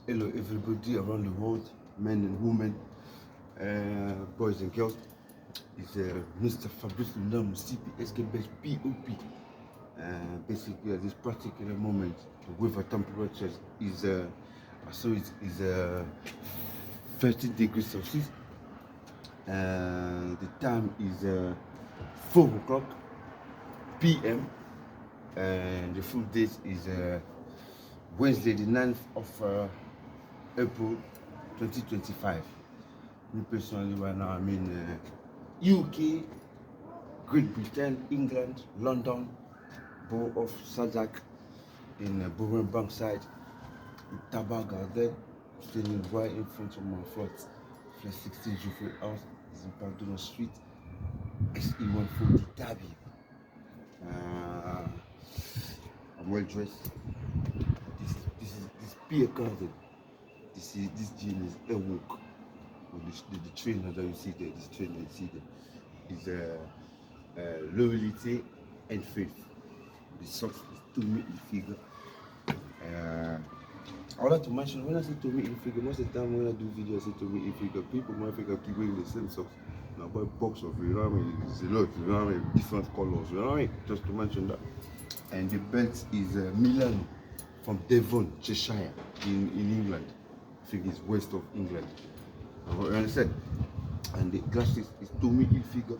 Hello, everybody around the world, men and women, boys and girls. It's Mr. Fabrice Lunam, CPSKBS POP. Basically, at this particular moment, the weather temperature is so it is 30 degrees Celsius. The time is 4 o'clock p.m. And the full date is Wednesday, the 9th of April 2025. Me personally, right now, I'm in UK, Great Britain, England, London, Borough of Sadak, in Bowen Bankside, in Tabar Garden, standing right in front of my flat. Flat 16 Jeffrey House is in Pardon Street, SE140 Derby. I'm well dressed. This beer garden. This gym is a walk. The trainer that you see there, this trainer you see there, is loyalty and faith. The socks is to meet the figure. I would like to mention, when I say to meet the figure, most of the time when I do videos, I say to meet the figure, people might think I keep wearing the same socks. Now buy a box of, you know what I mean? It's a lot, you know what I mean? Different colors, you know what I mean? Just to mention that. And the belt is Milan from Devon, Cheshire, in England. I think it's west of England. You understand? And the glasses is Tommy Hilfiger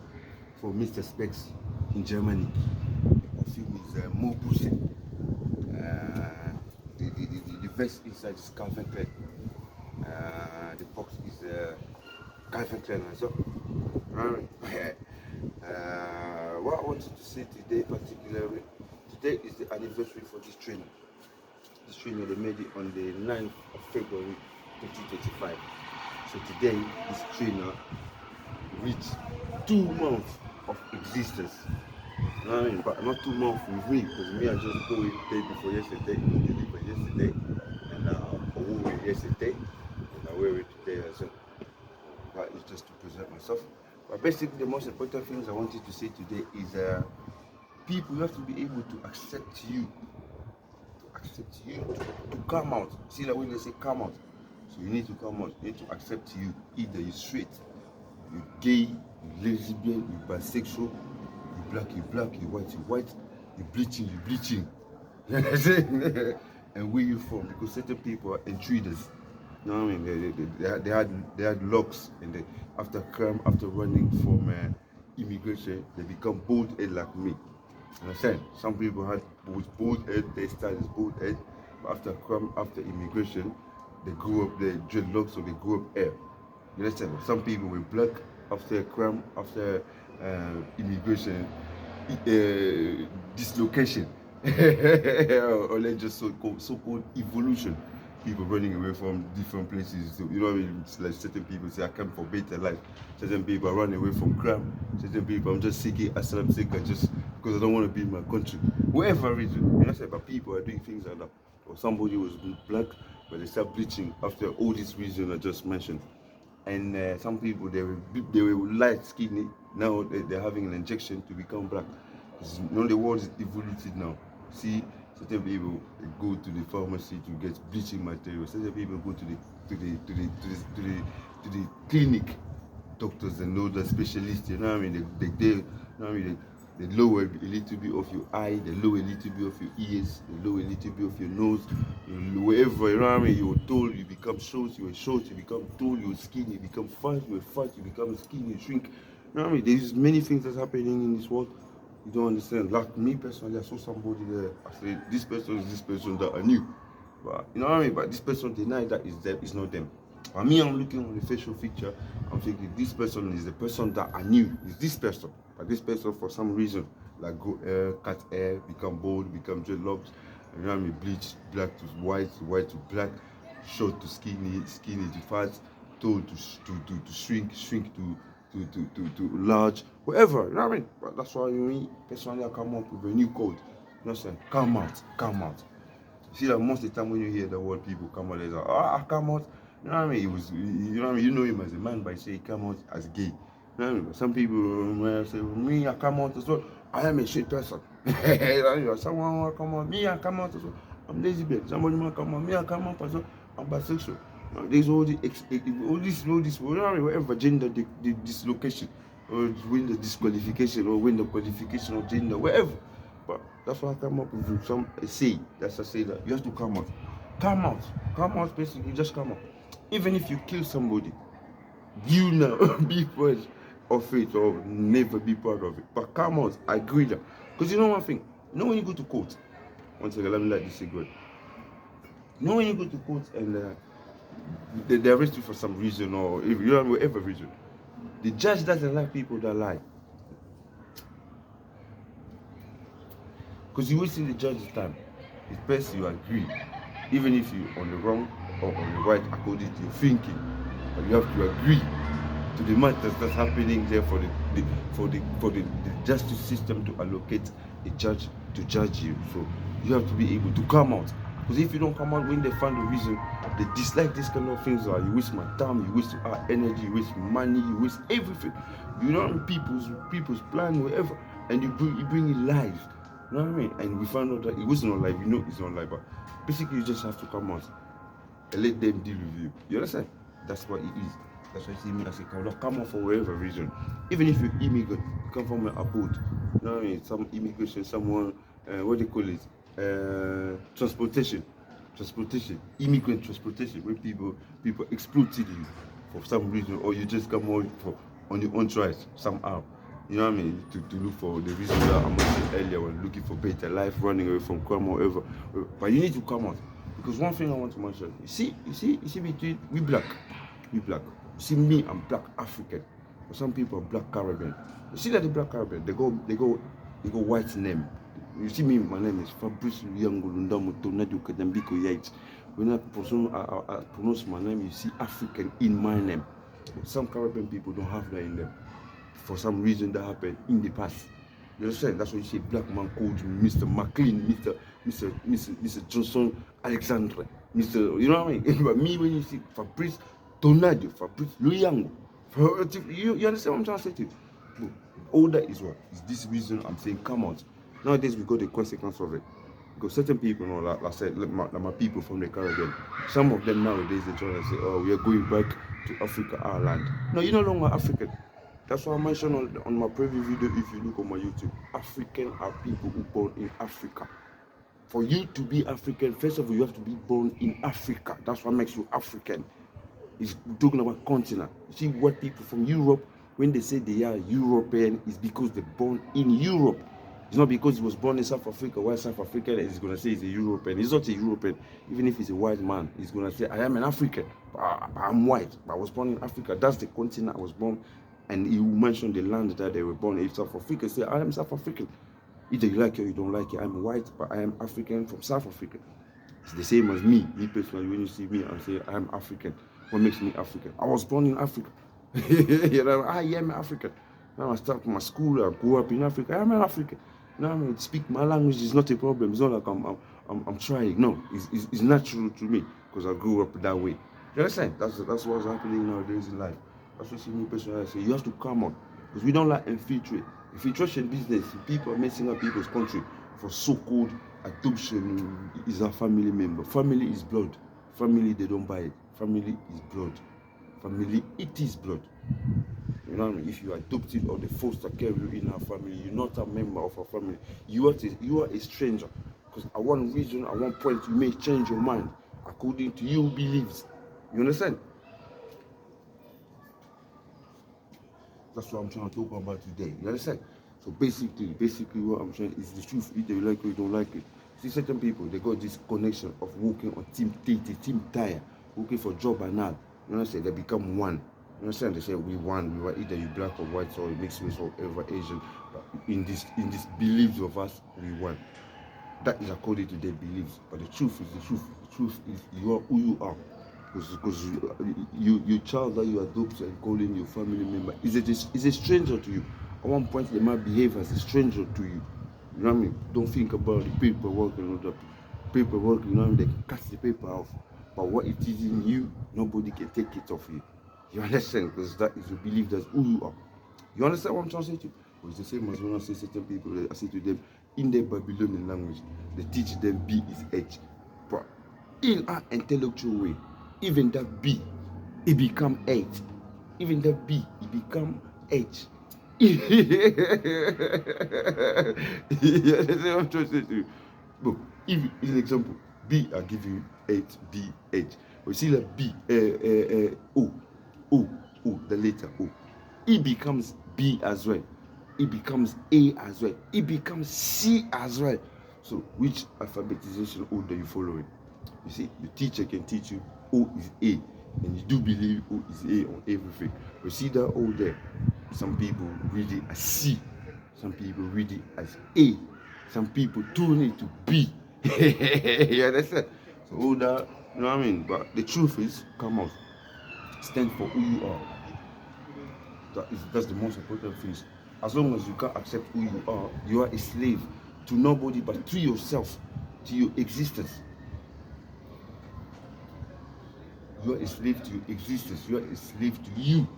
for Mr. Specs in Germany. The perfume is Mobuse. The vest inside is Calvin Klein. The box is Calvin Klein as well. What I wanted to say today particularly, today is the anniversary for this trainer. This trainer, they made it on the 9th of February 2025. So today, this trainer reached 2 months of existence. You know what I mean? But not 2 months with me, because me, I just go it day before yesterday, deliver yesterday, and I wore it yesterday, and I wear it today as well. But it's just to present myself. But basically, the most important things I wanted to say today is people, you have to be able to accept you. To come out. See that when they say come out, so you need to come out. You need to accept you. Either you're straight, you're gay, you're lesbian, you're bisexual, you're black, you're white, you're bleaching. You know what I'm saying? And where you from? Because certain people are intruders. You know what I mean? They had locks, and after crime, after running from immigration, they become bold-headed like me. You understand? Some people had bold head, their style is bold head, but after crime, after immigration, they grew up, they dreadlocks, or they grew up hair. You understand? Some people were black after crime, after immigration, dislocation, or let's just so-called evolution. People running away from different places. So, you know what I mean? It's like certain people say, I come for better life. Certain people are running away from crime. Certain people, I'm just seeking asylum seeker just because I don't want to be in my country. Whatever reason. You know what I'm saying? But people are doing things like that. Or somebody was black, but they start bleaching after all these reasons I just mentioned. And some people, they were light skinny. Now they're having an injection to become black. Because you know the world is evolved now. See, certain people go to the pharmacy to get bleaching material. Certain people go to the clinic, doctors and all the specialists. You know what I mean? You know what I mean? They lower a little bit of your eye, they lower a little bit of your ears, they lower a little bit of your nose, wherever, you know what I mean? You were tall, you become short, you were short, you become tall, you were skinny, you become fat, you were fat, you become skinny, you shrink. You know what I mean? There's many things that's happening in this world. You don't understand. Like me personally, I saw somebody there, I said, this person is this person that I knew. But you know what I mean? But this person denied that is them, it's not them. For me, I'm looking on the facial feature, I'm thinking this person is the person that I knew, is this person. But this person, for some reason, like go hair, cut hair, become bald, become dreadlocks, you know what I mean, bleach, black to white to black, short to skinny, skinny to fat, tall to shrink to large, whatever, you know what I mean? But that's why me, personally, I come up with a new code. You know what I'm saying? Come out. See that most of the time when you hear the word people come out, they say, I come out. You know what I mean? It was, you know what I mean? You know him as a man, but you say he come out as gay. You know what I mean? Some people say, me, I come out as well. I am a straight person. You know, someone will come out, me, I come out as well. I'm lesbian. Somebody might come on, me, I come up as I'm bisexual. There's all this, whatever gender dislocation, or win the disqualification, or win the qualification of gender, whatever. But that's why I come up with some say. That's I say that you have to come out. Basically, just come out. Even if you kill somebody, you now be proud of it or never be proud of it. But come out, I agree that. Because you know one thing, you know when you go to court, one second, let me light this cigarette. You know when you go to court and they arrest you for some reason or if you don't know whatever reason, the judge doesn't like people that lie. Because you will see the judge's time. It's best you agree, even if you're on the wrong or on the right according to your thinking. But you have to agree to the matters that's happening there for the justice system to allocate a judge to judge you. So you have to be able to come out. Because if you don't come out when they find a reason, they dislike this kind of things. You waste my time, you waste our energy, you waste money, you waste everything. You know people's plan, whatever, and you bring it live. You know what I mean? And we found out that it was not live. You know it's not live, but basically you just have to come out and let them deal with you. You understand? That's what it is. That's why you see me as a come out for whatever reason. Even if you're immigrant, you come from an abode. You know what I mean? Some immigration, someone, what do you call it? Transportation, immigrant transportation, where people exploited you for some reason, or you just come on your own choice somehow. You know what I mean? To look for the reason that I mentioned earlier, when looking for better life, running away from crime or whatever. But you need to come out. Because one thing I want to mention, you see between we black. You see me, I'm black African. But some people are black Caribbean. You see that the black Caribbean, they go white name. You see me, my name is Fabrice Luyangolundamo Tonadu Kadambiko Yates. When I pronounce my name, you see African in my name. Some Caribbean people don't have that in them. For some reason that happened in the past. You understand? That's why you say black man called Mr. McLean, Mr. Johnson Alexandre, Mr. You know what I mean? But me, when you see Fabrice Tonadu, Fabrice Luyango, you understand what I'm trying to say to you? All that is what? Is this reason I'm saying come out. Nowadays we got the consequence of it. Because certain people, like I said, like my people from the Caribbean, some of them nowadays they try to say, oh, we are going back to Africa, our land. No, you're no longer African. That's why I mentioned on my previous video, if you look on my YouTube, African are people who born in Africa. For you to be African, first of all, you have to be born in Africa. That's what makes you African. It's talking about continent. You see what people from Europe, when they say they are European, is because they're born in Europe. It's not because he was born in South Africa. Why South African is going to say he's a European. He's not a European. Even if he's a white man, he's going to say, I am an African. But I'm white. But I was born in Africa. That's the continent I was born. And he mentioned the land that they were born in. South Africa, say, I am South African. Either you like it or you don't like it. I'm white, but I am African from South Africa. It's the same as me. Me personally, when you see me and say, I am African. What makes me African? I was born in Africa. You know, I am African. Now I start my school, I grew up in Africa. I'm an African. You know, I mean, speak my language is not a problem. It's not like I'm trying. No, it's natural to me because I grew up that way. You understand? That's what's happening nowadays in life. That's what me personally I say. You have to come on because we don't like infiltrate. Infiltration business. People are messing up people's country for so-called adoption. Is a family member. Family is blood. Family they don't buy it. Family is blood. Family it is blood. You know what I mean? If you are adopted or the foster care you in our family, you're not a member of our family. You are a stranger. Because at one reason, at one point, you may change your mind according to your beliefs. You understand? That's what I'm trying to talk about today. You understand? So basically what I'm saying is the truth. Either you like it or you don't like it. See, certain people, they got this connection of working on team tire, working for job and all. You understand? They become one. You understand? They say we won. We were either you black or white or mixed race or ever Asian. But in this beliefs of us, we won. That is according to their beliefs. But the truth is the truth. The truth is you are who you are. Because your child that you adopt and calling your family member is a stranger to you. At one point they might behave as a stranger to you. You know what I mean? Don't think about the paperwork and all that. Paperwork, you know what I mean? They can cut the paper off. But what it is in you, nobody can take it off you. You understand? Because that is your belief, that's who you are. You understand what I'm trying to say to you? It's the same as when I say certain people, I say to them, in their Babylonian language, they teach them B is H. in an intellectual way. Even that B, it become H. Even that B, it become H. You understand what I'm trying to say to you? But if, in an example, B, I give you H, B, H. We see like B, O, O, O, the letter O. It becomes B as well. It becomes A as well. It becomes C as well. So which alphabetization order are you following? You see, the teacher can teach you O is A, and you do believe O is A on everything. You see that O there? Some people read it as C, some people read it as A, some people turn it to B. You understand? So all that, you know what I mean? But the truth is, come out, stand for who you are. That's the most important thing. As long as you can't accept who you are a slave to nobody but to yourself, to your existence. You are a slave to your existence. You are a slave to you.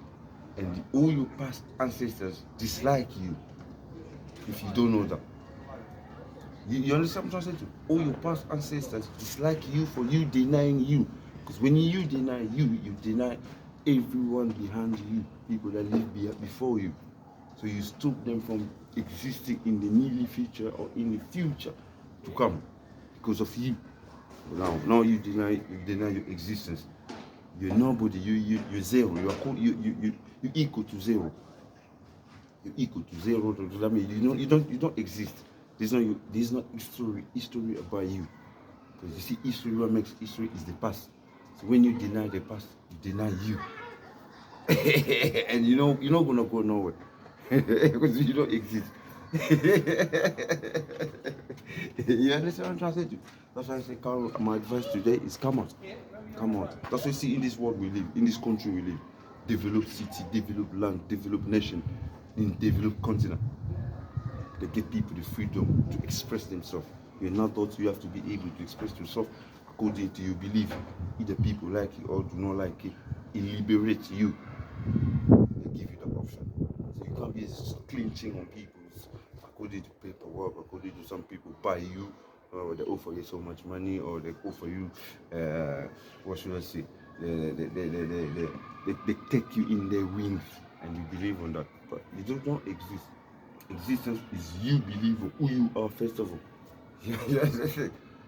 And all your past ancestors dislike you. If you don't know that. You understand what I'm saying? All your past ancestors dislike you for you denying you. Because when you deny you, you deny everyone behind you, people that live before you. So you stop them from existing in the near future or in the future to come because of you. Now you deny your existence. You're nobody. You're zero. You equal to zero. You're equal to zero. I mean, you don't exist. There's not history about you. Because you see, history, what makes history is the past. So when you deny the past, you deny you. And you're not gonna go nowhere. Because you don't exist. You understand what I'm trying to say to you? That's why I say, Carl, my advice today is come out. Come out. That's why you see in this world we live, in this country we live. Develop city, develop land, develop nation, in develop continent. They give people the freedom to express themselves. You're not taught, you have to be able to express yourself according to your belief. Either people like it or do not like it. It liberates you. They give you the option. So you can't be clinching on people's according to paperwork, according to some people buy you, or they offer you so much money, or they offer you, what should I say? They take you in their wings and you believe on that. But you don't exist. Existence is you believe who you are first of all.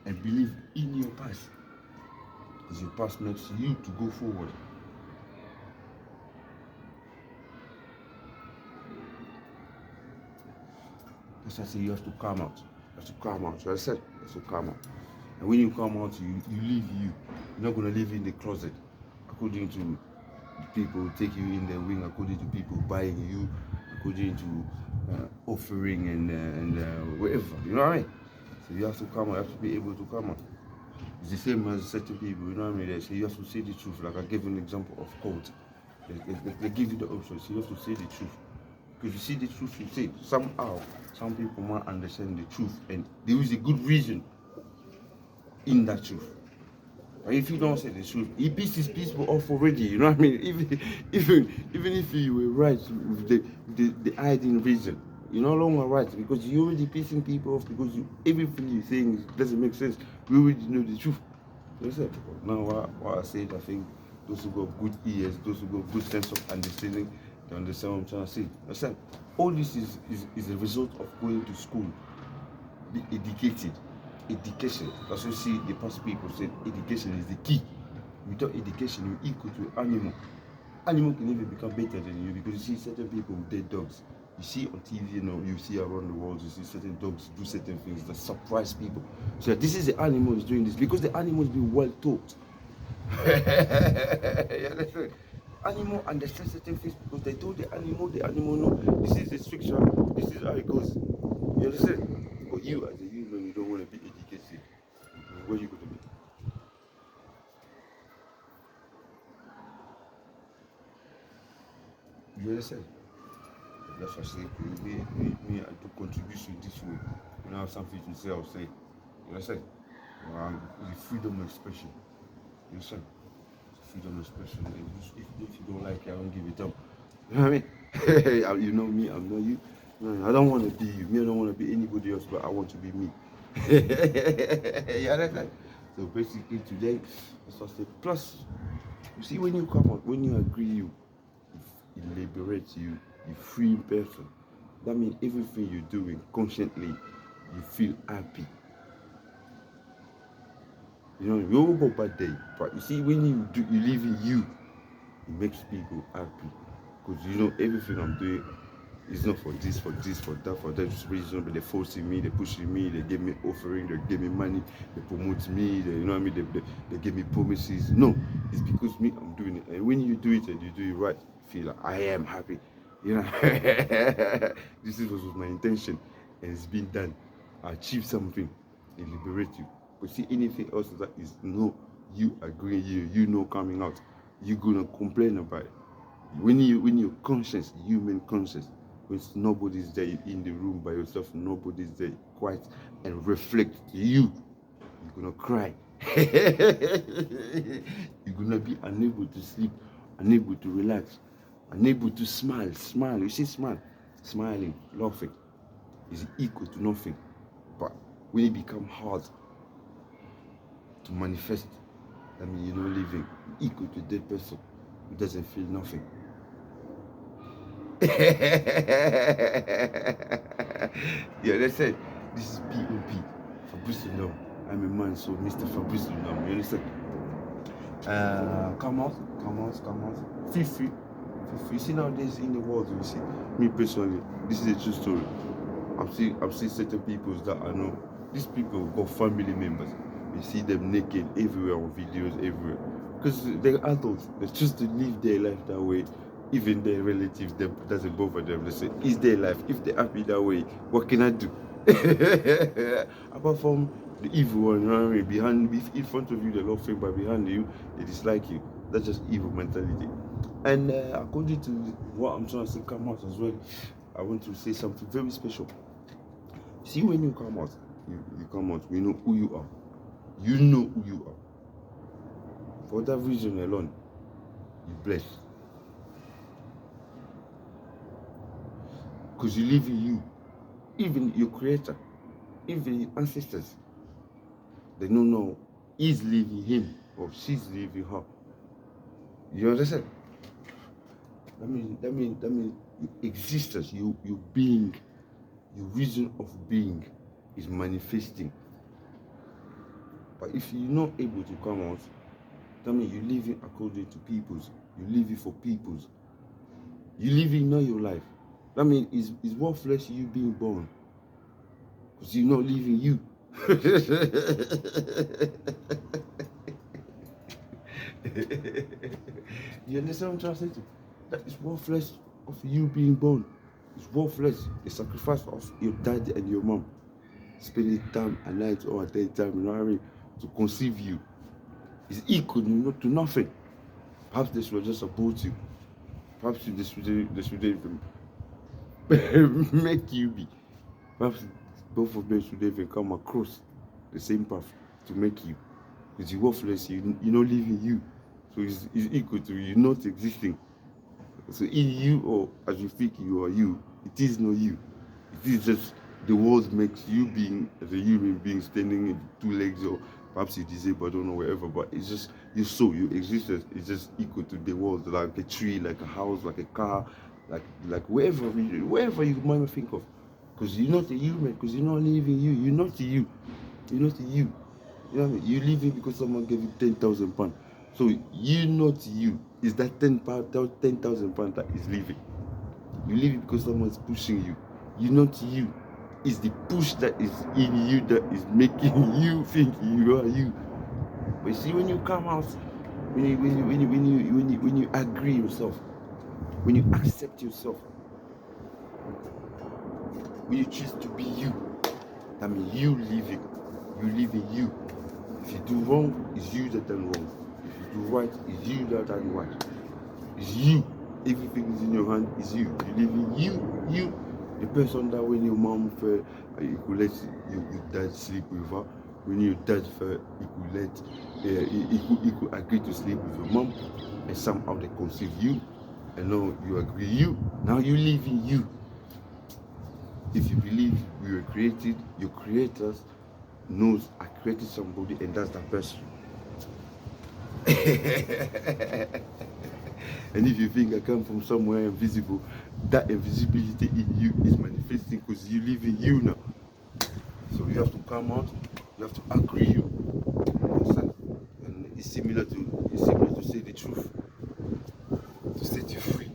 And believe in your past. Because your past makes you to go forward. That's why I say you have to come out. You have to come out. So I said you have to come out. And when you come out, you live you. You're not going to live in the closet according to people take you in the wing, according to people buying you, according to offering and whatever. You know what I mean? So you have to come out. You have to be able to come out. It's the same as certain people. You know what I mean? They say you have to say the truth. Like I gave an example of code. They give you the option. So you have to say the truth. Because you see the truth, you say somehow some people might understand the truth, and there is a good reason in that truth. But if you don't say the truth, he pisses people off already. You know what I mean? Even if you were right with the hiding reason, you're no longer right because you're already pissing people off because everything you're saying doesn't make sense. We already know the truth. You know now what I said, I think those who got good ears, those who got good sense of understanding, they understand what I'm trying to say. Understand? All this is a result of going to school, be educated. Education. That's what you see the past people said education is the key. Without education, you're equal to an animal. Animal can never become better than you because you see certain people with dead dogs. You see on TV, you see around the world, you see certain dogs do certain things that surprise people. So this is the animal is doing this because the animal is being well taught. Animal understand certain things because they told the animal no, this is the structure, this is how it goes. You understand? But you as a human, you don't want to be educated. Where are you going to be? You understand? That's what I say. Me, I do contribution this way. When I have something to say, I'll say. You understand? The freedom of expression. You understand? Freedom of expression. If you don't like it, I don't give it up. You know what I mean? You know me, I'm not you. I don't want to be you. Me, I don't want to be anybody else, but I want to be me. You understand? So basically today, as I said, plus, you see, when you come out, when you agree, it liberates you, you free person. That means everything you're doing consciently, you feel happy. You know, you won't go bad day, but you see, when you live in you, it makes people happy. Because you know, everything I'm doing is not for this, for that reason, but they're forcing me, they're pushing me, they give me offering, they give me money, they promote me, you know what I mean, they give me promises. No, it's because me, I'm doing it. And when you do it and you do it right, you feel like, I am happy. You know, this was my intention, and it's been done. I achieved something, it liberates you. But see, anything else that is no, you agreeing, you know coming out, you're gonna complain about it. When you're conscious, human conscious, when nobody's there in the room by yourself, nobody's there quiet and reflect you, you're gonna cry. You're gonna be unable to sleep, unable to relax, unable to smile. You see, smiling, laughing is equal to nothing. But when it becomes hard to manifest, I mean, you're not living, equal to a dead person who doesn't feel nothing. Yeah, they said this is POP, Fabrice Lom. I'm a man, so Mr. Fabrice Lom. You understand? Come out. Feel free. You see nowadays in the world, you see, me personally, this is a true story. I've seen certain people that I know. These people got family members. You see them naked everywhere on videos, everywhere. Because they're adults. They choose to live their life that way. Even their relatives, that doesn't bother them. They say, it's their life. If they're happy that way, what can I do? Apart from the evil one, you know what I mean? Behind, in front of you, they love you, but behind you, they dislike you. That's just evil mentality. And according to what I'm trying to say, come out as well, I want to say something very special. See, when you come out, you come out, you know who you are. You know who you are. For that reason alone, you're blessed. Because you live in you. Even your creator, even your ancestors, they don't know he's living him or she's living her. You understand? That means your existence, your being, your reason of being is manifesting. But if you're not able to come out, that means you're living according to people's. You're living for people's. You're living not your life. That means it's worthless you being born. Because you're not living you. You understand what I'm trying to say to you? That is worthless of you being born. It's worthless. The sacrifice of your dad and your mom. Spending time at night or at daytime, you know what I mean, to conceive you. Is equal to nothing. Perhaps this was just about you. Perhaps this should even make you be. Perhaps both of them should even come across the same path to make you. Because you're worthless, you're not living you. So it's equal to you not existing. So in you, or as you think you are you, it is not you. It is just the world makes you being as a human being standing in 2 legs, or perhaps you're disabled, I don't know, wherever, but it's just your soul, your existence is just equal to the world, like a tree, like a house, like a car, like wherever you might think of. Because you're not a human, because you're not living you. You're not you. You're not you. You know what I mean? You're living because someone gave you £10,000. So you're not you. It's that £10,000 that is living. You live it because someone's pushing you. You're not you. It's the push that is in you that is making you think you are you. But you see, when you come out, when you agree yourself, when you accept yourself, when you choose to be you, that means you live it. You live in you. If you do wrong, it's you that done wrong. If you do right, it's you that done right. It's you. Everything is in your hand. It's you. You live in you. The person that when your mom fell, you could let your dad sleep with her. When your dad fell, you could agree to sleep with your mom, and somehow they conceive you, and now you agree you. Now you live in you. If you believe we were created, your creators, knows I created somebody and that's that person. And if you think I come from somewhere invisible, that invisibility in you is manifesting because you live in you now. So you have to come out, you have to agree you. Understand? And it's similar to say the truth, to set you free.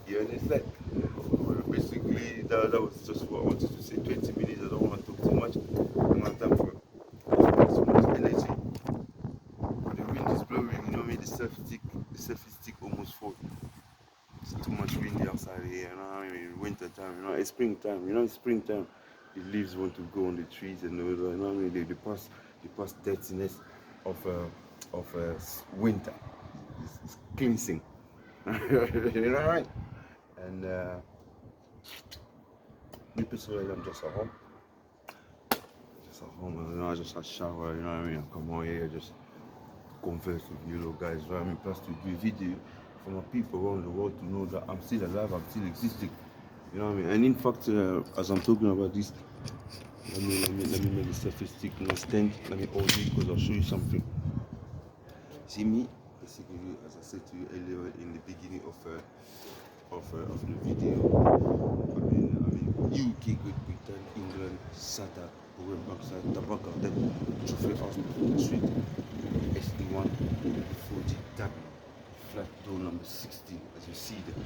You understand? Well, basically, that was just what I wanted to say. 20 minutes, I don't want to talk too much. I don't have time for so much energy. The wind is blowing, you know me, the selfie stick almost fall. It's too much windy outside here, you know what I mean? Winter time, you know, it's springtime, you know, it's springtime. The leaves want to go on the trees and you know what I mean? The past dirtiness of winter. It's cleansing. You know what I mean? And me personally, I'm just at home. Just at home, you know, I just had a shower, you know what I mean? I come on here, just converse with you little guys, you know what I mean? Plus to do a video for my people around the world to know that I'm still alive, I'm still existing. You know what I mean? And in fact, as I'm talking about this, let me make the selfie stick now stand. Let me hold it because I'll show you something. See me, basically, as I said to you earlier in the beginning of the video. I mean, UK, Great Britain, England, Sada, going backside, Tabaka, then Trophy House, Street, SD1, 40, Tab, flat door number 16, as you see there.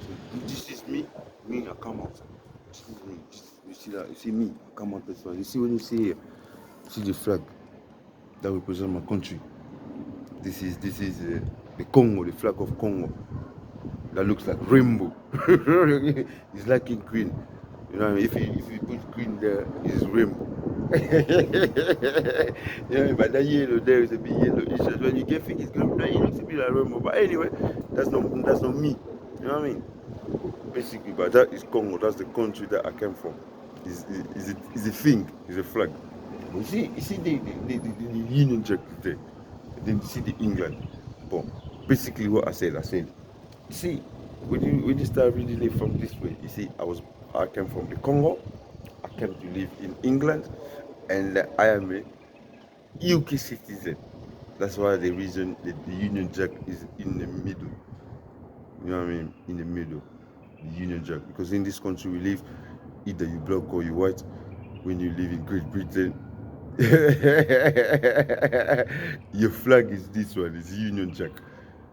So this is me, I come out. This is me. You see that? You see me, I come out this one. You see when you see here, you see the flag that represents my country. This is the Congo, the flag of Congo. That looks like rainbow. It's like in green. You know what I mean? If you put green there, it's rainbow. You know, but that yellow there is a bit yellowish. When you get thick, it's going to be, it looks a bit like rainbow. But anyway, that's not me. You know what I mean? Basically, but that is Congo. That's the country that I came from. Is a thing. It's a flag. You see the Union Jack there. Then you see the England. But basically, what I said. You see, when you start reading it from this way, you see, I came from the Congo. I came to live in England, and I am a UK citizen. That's why the reason the Union Jack is in the middle. You know what I mean? In the middle, the Union Jack. Because in this country we live, either you black or you white. When you live in Great Britain, your flag is this one. It's Union Jack.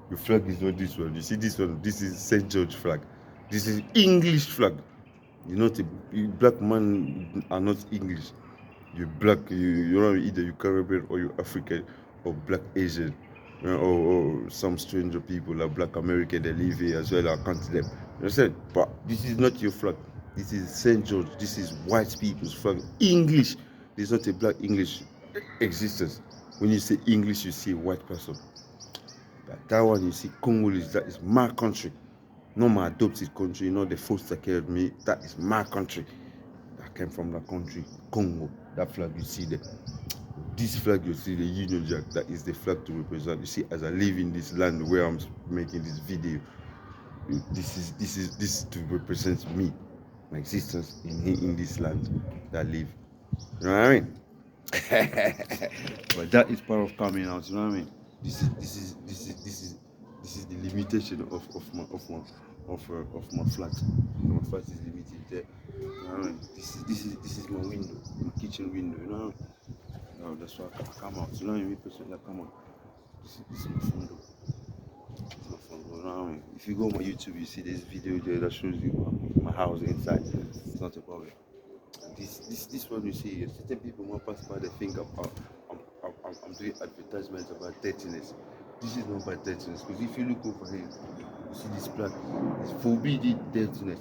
Your flag is not this one. You see this one? This is St. George flag. This is English flag. You're not you black man are not English. You're black. You know either you Caribbean or you're African or black Asian, you know, or some stranger people like black American that live here as well. I can't them. You understand? But this is not your flag. This is St. George. This is white people's flag. English. There's not a black English existence. When you say English, you see a white person. But that one you see Congolese. That is my country. Not my adopted country, not the foster care of me. That is my country. I came from that country, Congo. That flag you see there. This flag you see, the Union Jack, that is the flag to represent. You see, as I live in this land where I'm making this video, this to represent me, my existence in this land that I live. You know what I mean? But that is part of coming out. You know what I mean? This is the limitation of my flat. My flat is limited there. You know what I mean? This is my window, my kitchen window. You know what I mean? No, that's why I come out. You know what I mean? Personally, I come out. This is my front door. This is my front door. You know what I mean? If you go on my YouTube, you see this video there that shows you my house inside. It's not a problem. This one you see, certain people want pass by, they think I'm doing advertisements about dirtiness. This is not about dirtiness, because if you look over here, you see this plaque, it's forbidden dirtiness.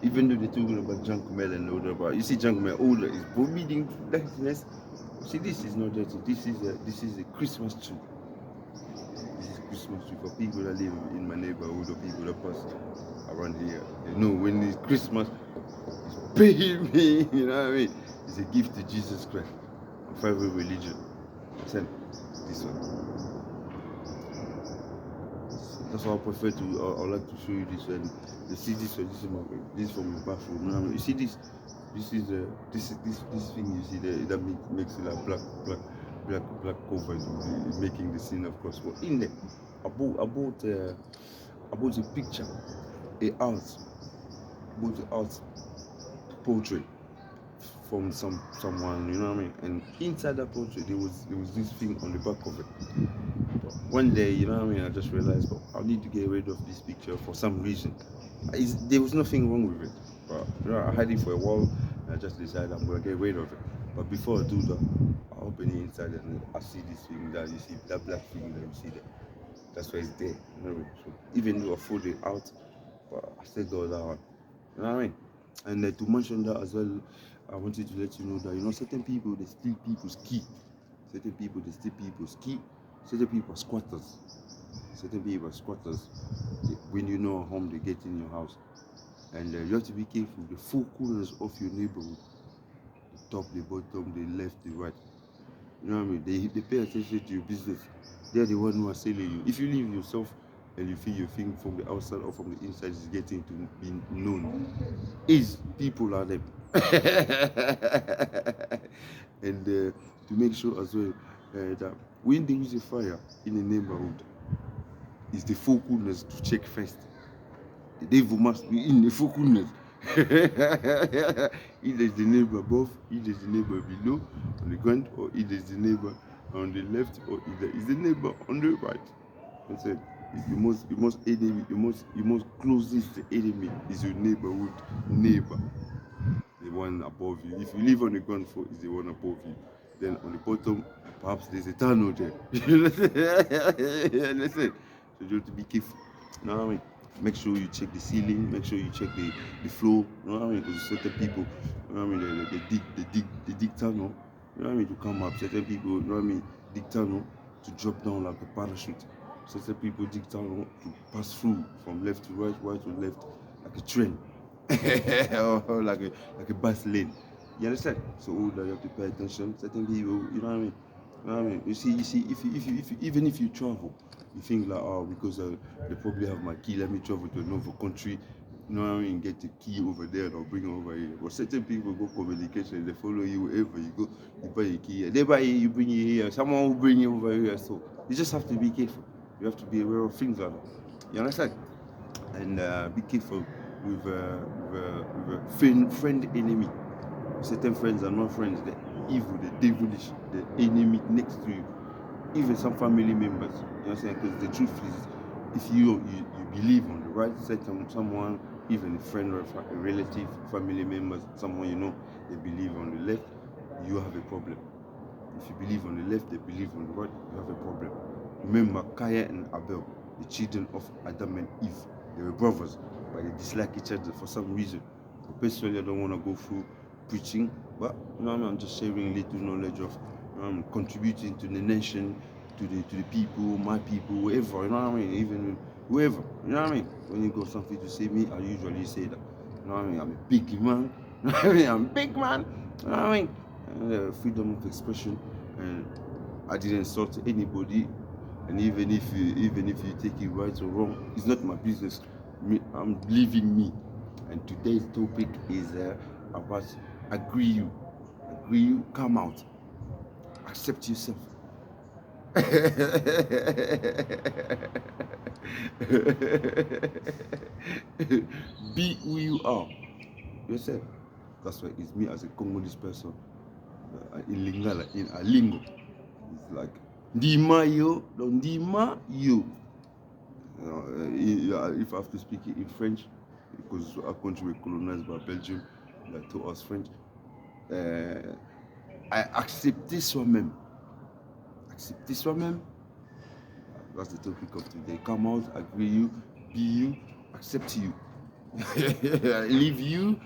Even though they're talking about junk mail and all that, but you see junk mail, all that is forbidden dirtiness. See, this is not dirty. This is a Christmas tree. This is Christmas tree for people that live in my neighborhood or people that pass around here. They know when it's Christmas, pay me, you know what I mean? It's a gift to Jesus Christ. My favorite religion. Send this one. That's why I prefer to. I like to show you this, and you see this. This is this from my bathroom. You know what I mean? You see this. This thing you see there that makes it like black cover is making the scene, of course. But in there, I bought a picture, a art, bought the art portrait from someone, you know what I mean? And inside that portrait there was this thing on the back of it. One day, you know what I mean, I just realized, but I need to get rid of this picture for some reason. There was nothing wrong with it, but you know, I had it for a while, and I just decided I'm gonna get rid of it. But before I do that, I open it inside and I see this thing that you see, that black thing that you see there. That's why it's there. You know, so even though I fold it out, but I still got that one. You know what I mean? And to mention that as well, I wanted to let you know that certain people they steal people's key. Certain people they steal people's key. Certain people are squatters. Certain people are squatters. When you know a home, they get in your house, and you have to be careful. The four corners of your neighborhood, the top, the bottom, the left, the right. You know what I mean? They pay attention to your business. They're the one who are selling you. If you leave yourself and you feel your thing from the outside or from the inside is getting to be known, is people are them. And to make sure as well that when there is a fire in a neighborhood, it's the focusness to check first. The devil must be in the focusness. Either it's the neighbor above, either it's the neighbor below on the ground, or either it's the neighbor on the left, or either it's the neighbor on the right. I said, the most closest enemy is your neighborhood neighbor, the one above you. If you live on the ground floor, it's the one above you. Then on the bottom, perhaps there's a tunnel there. Listen, so you have to be careful. You know what I mean? Make sure you check the ceiling. Make sure you check the floor. You know what I mean? Because certain people, you know what I mean, they dig tunnel. You know what I mean? To come up. Certain people, you know what I mean, dig tunnel to drop down like a parachute. Certain people dig tunnel to pass through from left to right, right to left, like a train. Or like a bus lane. You understand? So all that you have to pay attention. Certain people, you know what I mean? You know what I mean? You see, if you even if you travel, you think like, oh, because they probably have my key, let me travel to another country. You know what I mean? Get the key over there and I'll bring it over here. But certain people go communication, they follow you wherever you go, you buy your key. They buy it, you bring it here, someone will bring it over here. So you just have to be careful. You have to be aware of things like that. You understand? And be careful with a friend enemy. Certain friends are not friends, they're evil, they're devilish, the enemy next to you. Even some family members, you know what I'm saying? Because the truth is, if you believe on the right side, someone, even a friend or a relative, family members, someone you know, they believe on the left, you have a problem. If you believe on the left, they believe on the right, you have a problem. Remember Cain and Abel, the children of Adam and Eve. They were brothers, but they dislike each other for some reason. But personally, I don't want to go through preaching, but you know what I mean? I'm just sharing little knowledge of contributing to the nation, to the people, my people, whoever, you know what I mean? Even whoever, you know what I mean? When you got something to say me, I usually say that. You know what I mean? I'm a big man. You know what I mean? I'm a big man. You know what I mean? And, freedom of expression, and I didn't insult anybody. And even if you take it right or wrong, it's not my business. I'm leaving me. And today's topic is about agree you, come out, accept yourself. Be who you are yourself. That's why it's me as a Congolese person in Lingala, in a lingo. It's like Ndima yo, don't Ndima you. If I have to speak it in French, because our country was colonized by Belgium, that taught us French. Accepter soi-même. Accepter soi-même. That's the topic of today. Come out, agree you, be you, accept you. Leave you.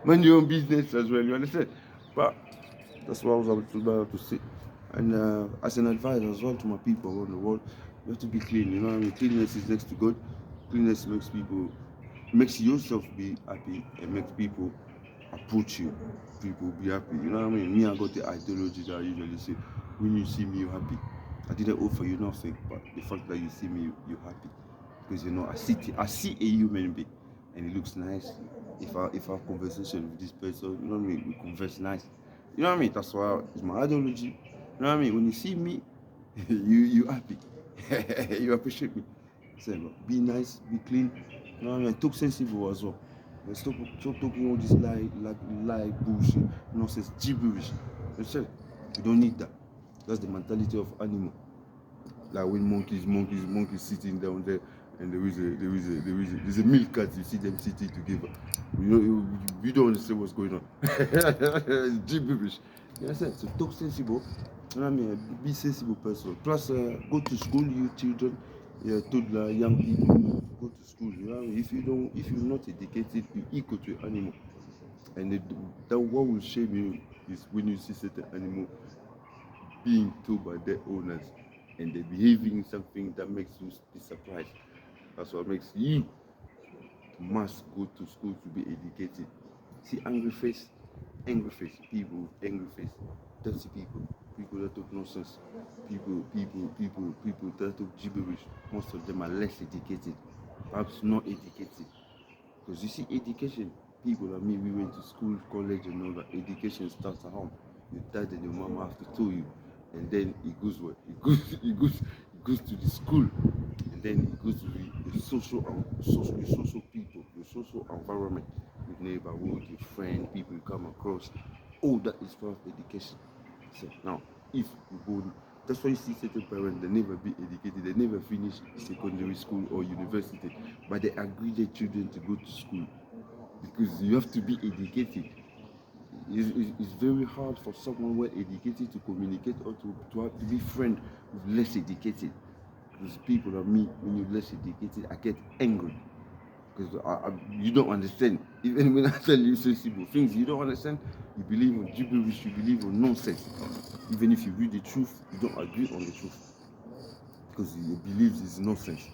Mind your own business as well, you understand? But that's what I was about to say. And as an advice as well to my people around the world, you have to be clean, you know what I mean? Cleanliness is next to God. Cleanliness makes yourself be happy and makes people approach you. People be happy, you know what I mean? Me, I got the ideology that I usually say, when you see me, you're happy. I didn't offer you nothing, but the fact that you see me, you're happy. Because I see a human being and it looks nice. If I have conversation with this person, you know what I mean, we converse nice. You know what I mean? That's why it's my ideology. You know what I mean? When you see me, you happy. You appreciate me. So be nice, be clean. You know what I mean? Talk sensible as well. Stop talking all this lie bullshit, nonsense, gibberish. You said you don't need that. That's the mentality of animal. Like when monkeys sitting down there, and there's a milk cat. You see them sitting together. You don't understand what's going on. It's gibberish. You understand? So talk sensible. You know what I mean? Be sensible person. Plus, go to school, you children, toddler, young people. Go to school. You know what I mean? If you're not educated, you equal to an animal. And that what will shame you is when you see certain animal being told by their owners and they're behaving something that makes you be surprised. That's what makes you must go to school to be educated. See angry face, people with angry face, dirty people that talk nonsense, people that talk gibberish. Most of them are less educated, perhaps not educated. Because you see, education, people like me, we went to school, college, and all that. Education starts at home. Your dad and your mama have to tell you, and then it goes what? It goes to the school, and then it goes to the social people, your social environment, your neighborhood, your friend, people you come across. All that is part of education. So now, if you go, that's why you see certain parents, they never be educated, they never finish secondary school or university, but they agree their children to go to school because you have to be educated. It's very hard for someone well educated to communicate or to be friend with less educated. Because people like me, when you're less educated, I get angry because you don't understand. Even when I tell you sensible things, you don't understand. You believe on gibberish, you believe on nonsense. Even if you read the truth, you don't agree on the truth because your beliefs is nonsense.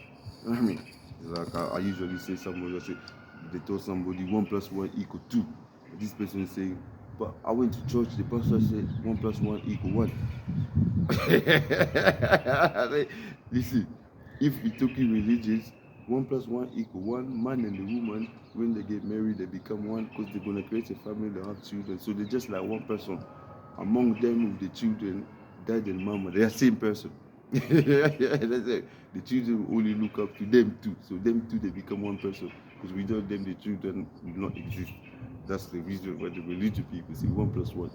You know what I mean? It's like I usually say, somebody say they told somebody 1+1 = 2. This person is saying, but I went to church, the pastor said 1+1 = 1. Listen, if we're talking religions, 1+1 = 1. Man and the woman, when they get married, they become one because they're gonna create a family, they have children. So they're just like one person. Among them, with the children, dad and mama, they are same person. That's it. The children only look up to them too. So them two, they become one person. Because without them, the children will not exist. That's the reason why the religious people say 1+1 = 1.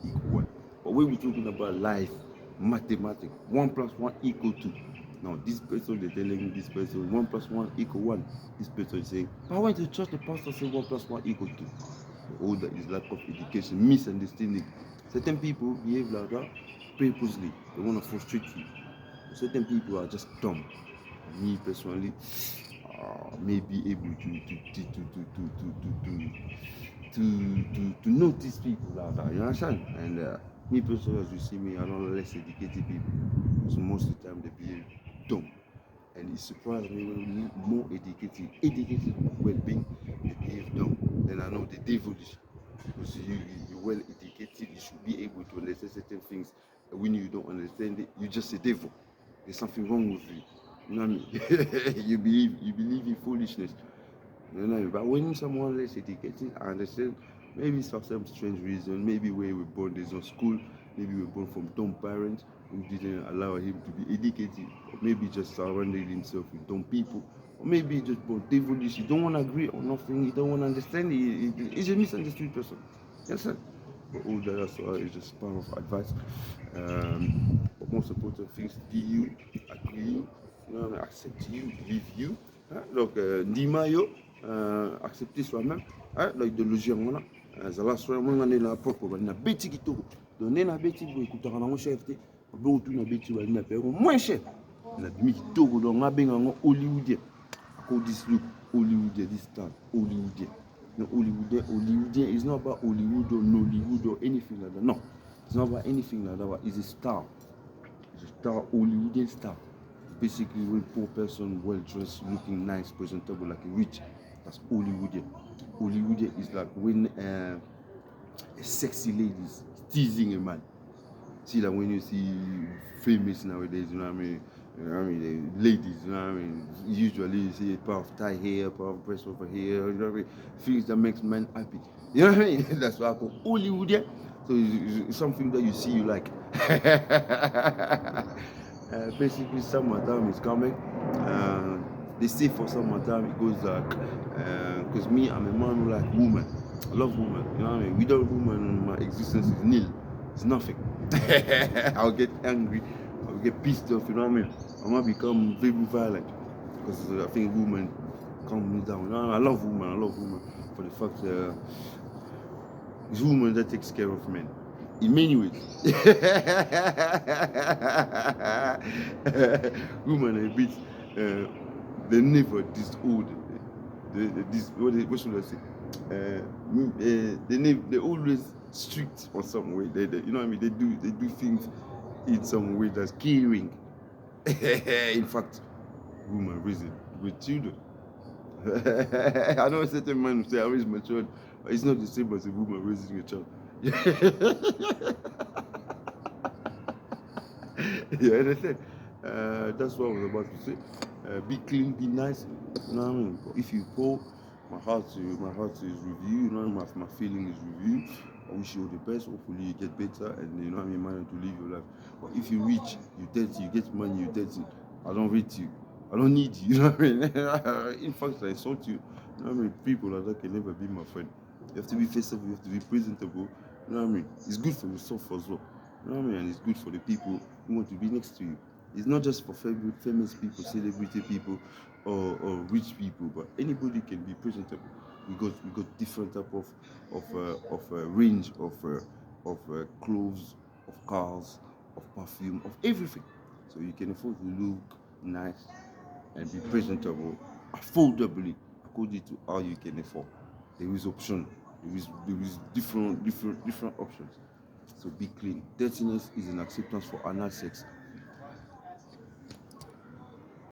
But when we're talking about life, mathematics, 1+1 = 2. Now this person, they're telling me this person 1+1 = 1. This person is saying, I went to church, the pastor said 1+1 = 2. All that is lack of education, misunderstanding. Certain people behave like that purposely. They want to frustrate you. Certain people are just dumb. Me personally, may be able to notice people like that. You understand? And me personally, as you see me, I don't less educated people. So most of the time they behave dumb. And it surprised me when we need more educated well-being, they behave dumb. Then I know the devilish. Because you're well educated, you should be able to understand certain things. And when you don't understand it, you're just a devil. There's something wrong with you. You know what I mean? you believe in foolishness. You know what I mean? But when someone less educated, I understand maybe it's for some strange reason, maybe where we were born there's no school, maybe we were born from dumb parents who didn't allow him to be educated, or maybe just surrounded himself with dumb people, or maybe just born devilish. He don't want to agree on nothing, he don't want to understand, he's a misunderstood person. Yes, sir. But all that is just part of advice. But most important things, be you, agree you, know, accept you, believe you. Hein? Donc, ndima yo, accepter soi-même, hein? Donc, idéologie en mona, zala soi moi ngane la propre, na beti kitoko. Donc, na beti bo écoutera na chef te, bo tout na beti ba na père moins cher. Na demi kitoko donc na benga ngo hollywoodien. Call this look hollywoodien, this star hollywoodien. No, Hollywoodien is not about Hollywood or Nollywood or anything like that. No, it's not about anything like that. But it's a star. It's a star, Hollywoodian star. Basically, when poor person, well dressed, looking nice, presentable, like a rich. That's Hollywoodien. Hollywoodien is like when a sexy lady is teasing a man. See that when you see famous nowadays, you know what I mean? You know what I mean? The ladies, you know what I mean? Usually you see a pair of tie hair, a pair of breast over here, you know what I mean? Things that makes men happy. You know what I mean? That's why I call Hollywood, yeah? So it's something that you see, you like. Basically, summertime is coming. They say for summertime it goes dark. Because me, I'm a man who like woman. I love women. You know what I mean? Without woman, my existence is nil. It's nothing. I'll get angry. I'll get pissed off. You know what I mean? I might become very violent because I think women calm me down. You know, I love women. I love women for the fact it's women that takes care of men in many ways. Women are a bit. They never this old. This what should I say? They always strict on some way. You know what I mean? They do things in some way that's caring. In fact, women raising with children. I know a certain man will say I raise my child, but it's not the same as a woman raising a child. You understand? That's what I was about to say. Be clean, be nice. You know what I mean? If you go, my heart is with you. You know, my feeling is with you. I wish you all the best. Hopefully you get better and you know what I mean, manage to live your life. But if you reach, you dirty, you get money, you dirty. I don't rate you. I don't need you. You know what I mean? In fact, I insult you. You know what I mean? People like that can never be my friend. You have to be faceable. You have to be presentable. You know what I mean? It's good for yourself as well. You know what I mean? And it's good for the people who want to be next to you. It's not just for famous people, celebrity people, or rich people, but anybody can be presentable. We got different type of range of clothes, of cars, of perfume, of everything. So you can afford to look nice and be presentable affordably according to how you can afford. There is option. There is different options. So be clean. Dirtiness is an acceptance for anal sex.